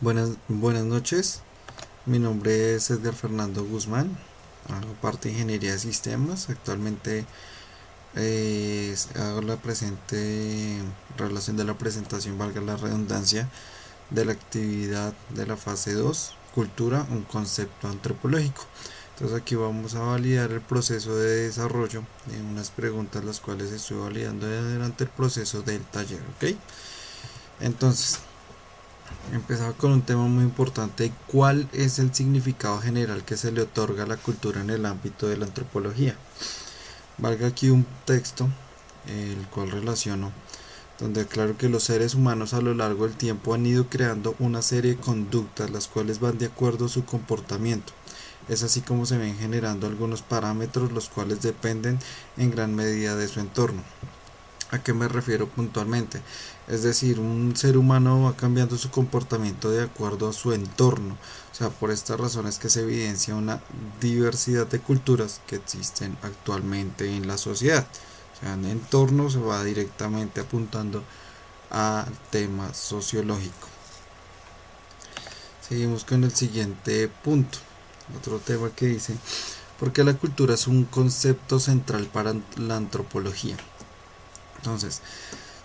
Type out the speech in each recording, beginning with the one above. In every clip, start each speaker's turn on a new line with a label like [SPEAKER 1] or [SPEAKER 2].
[SPEAKER 1] Buenas noches, mi nombre es Edgar Fernando Guzmán, hago parte de Ingeniería de Sistemas. Actualmente hago la presente relación de la presentación, valga la redundancia, de la actividad de la fase 2 cultura, un concepto antropológico. Entonces aquí vamos a validar el proceso de desarrollo de unas preguntas las cuales estoy validando durante el proceso del taller, ¿ok? Entonces, empezaba con un tema muy importante: ¿cuál es el significado general que se le otorga a la cultura en el ámbito de la antropología? Valga aquí un texto, el cual relaciono, donde aclaro que los seres humanos a lo largo del tiempo han ido creando una serie de conductas las cuales van de acuerdo a su comportamiento. Es así como se ven generando algunos parámetros los cuales dependen en gran medida de su entorno. ¿A qué me refiero puntualmente? Es decir, un ser humano va cambiando su comportamiento de acuerdo a su entorno. O sea, por estas razones que se evidencia una diversidad de culturas que existen actualmente en la sociedad. O sea, en entorno se va directamente apuntando al tema sociológico. Seguimos con el siguiente punto. Otro tema que dice: ¿por qué la cultura es un concepto central para la antropología? Entonces,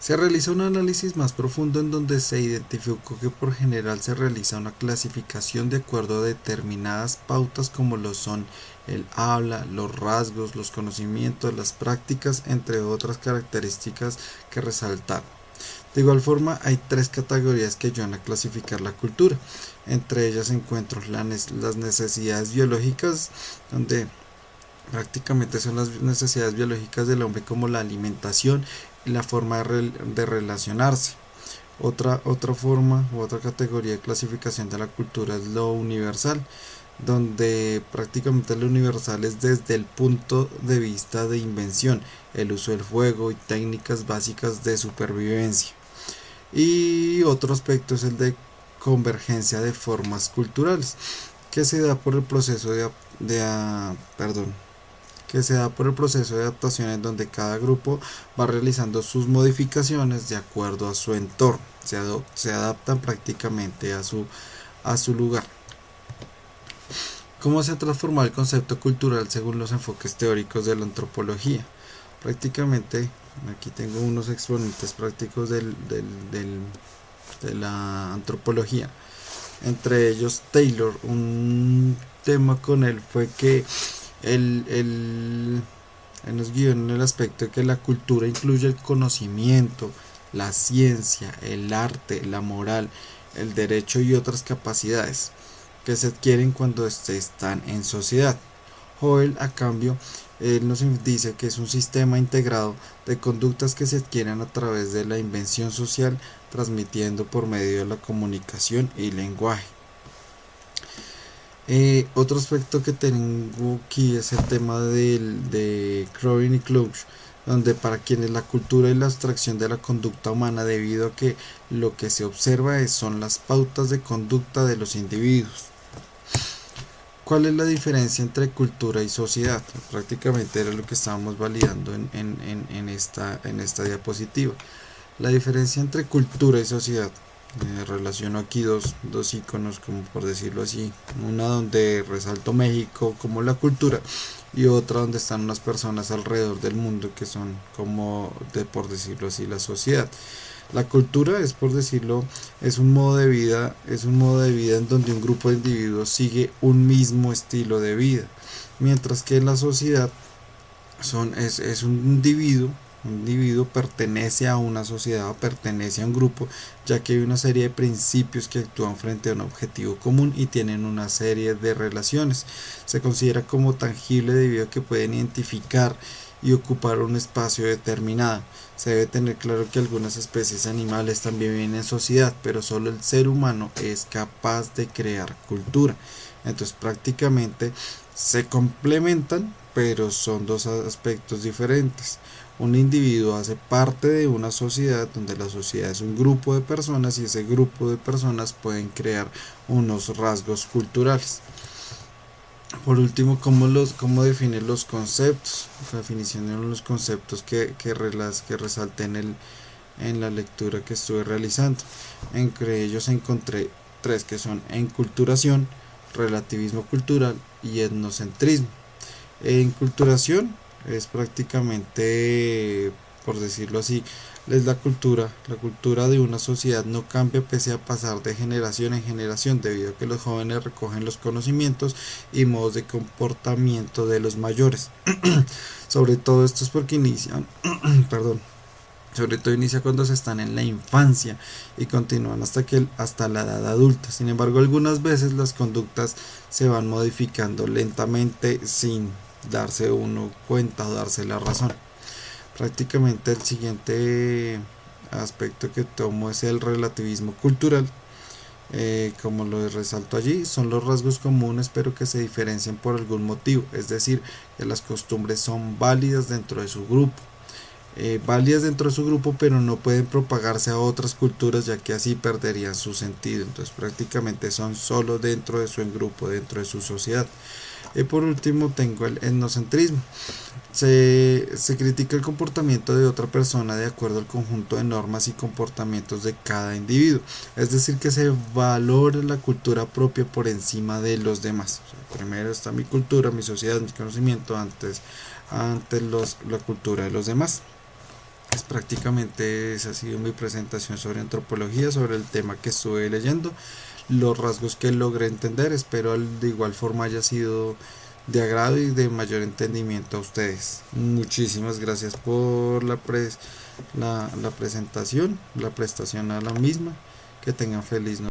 [SPEAKER 1] se realiza un análisis más profundo en donde se identificó que por general se realiza una clasificación de acuerdo a determinadas pautas como lo son el habla, los rasgos, los conocimientos, las prácticas, entre otras características que resaltar. De igual forma, hay tres categorías que ayudan a clasificar la cultura. Entre ellas encuentro las necesidades biológicas, donde prácticamente son las necesidades biológicas del hombre, como la alimentación y la forma de relacionarse. Otra forma u otra categoría de clasificación de la cultura es lo universal, donde prácticamente lo universal es desde el punto de vista de invención, el uso del fuego y técnicas básicas de supervivencia. Y otro aspecto es el de convergencia de formas culturales, que se da por el proceso perdón, que se da por el proceso de adaptación, en donde cada grupo va realizando sus modificaciones de acuerdo a su entorno, se adaptan prácticamente a su lugar. ¿Cómo se ha transformado el concepto cultural según los enfoques teóricos de la antropología? Prácticamente, aquí tengo unos exponentes prácticos de la antropología. Entre ellos Taylor, un tema con él fue que él nos guió en el aspecto de que la cultura incluye el conocimiento, la ciencia, el arte, la moral, el derecho y otras capacidades que se adquieren cuando están en sociedad. Hoyle, a cambio, él nos dice que es un sistema integrado de conductas que se adquieren a través de la invención social, transmitiendo por medio de la comunicación y lenguaje. Otro aspecto que tengo aquí es el tema de Crowley y Kluge, donde para quienes la cultura y la abstracción de la conducta humana, debido a que lo que se observa son las pautas de conducta de los individuos. ¿Cuál es la diferencia entre cultura y sociedad? Prácticamente era lo que estábamos validando en esta diapositiva. La diferencia entre cultura y sociedad. Relaciono aquí dos iconos, como por decirlo así: una donde resalto México como la cultura, y otra donde están unas personas alrededor del mundo que son, como por decirlo así, la sociedad. La cultura es, por decirlo, es un modo de vida, en donde un grupo de individuos sigue un mismo estilo de vida, mientras que la sociedad es un individuo pertenece a una sociedad o pertenece a un grupo, ya que hay una serie de principios que actúan frente a un objetivo común y tienen una serie de relaciones. Se considera como tangible debido a que pueden identificar y ocupar un espacio determinado. Se debe tener claro que algunas especies animales también viven en sociedad, pero solo el ser humano es capaz de crear cultura. Entonces prácticamente se complementan, pero son dos aspectos diferentes. Un individuo hace parte de una sociedad, donde la sociedad es un grupo de personas, y ese grupo de personas pueden crear unos rasgos culturales. Por último, ¿cómo definir los conceptos? La definición de los conceptos que resalté en la lectura que estuve realizando. Entre ellos encontré tres que son enculturación, relativismo cultural y etnocentrismo. Enculturación es prácticamente, por decirlo así, es la cultura de una sociedad no cambia pese a pasar de generación en generación, debido a que los jóvenes recogen los conocimientos y modos de comportamiento de los mayores. Sobre todo esto es porque inician, perdón, sobre todo inicia cuando se están en la infancia y continúan hasta la edad adulta. Sin embargo, algunas veces las conductas se van modificando lentamente sin darse uno cuenta o darse la razón. Prácticamente el siguiente aspecto que tomo es el relativismo cultural. Como lo resalto allí, son los rasgos comunes pero que se diferencian por algún motivo, es decir, que las costumbres son válidas dentro de su grupo. Válidas dentro de su grupo, pero no pueden propagarse a otras culturas, ya que así perderían su sentido. Entonces prácticamente son solo dentro de su grupo, dentro de su sociedad. Y por último tengo el etnocentrismo. Se critica el comportamiento de otra persona de acuerdo al conjunto de normas y comportamientos de cada individuo. Es decir, que se valora la cultura propia por encima de los demás. O sea, primero está mi cultura, mi sociedad, mi conocimiento, antes la cultura de los demás. Pues prácticamente esa ha sido mi presentación sobre antropología, sobre el tema que estuve leyendo, los rasgos que logré entender. Espero de igual forma haya sido de agrado y de mayor entendimiento a ustedes. Muchísimas gracias por la presentación, la prestación a la misma. Que tengan feliz noche.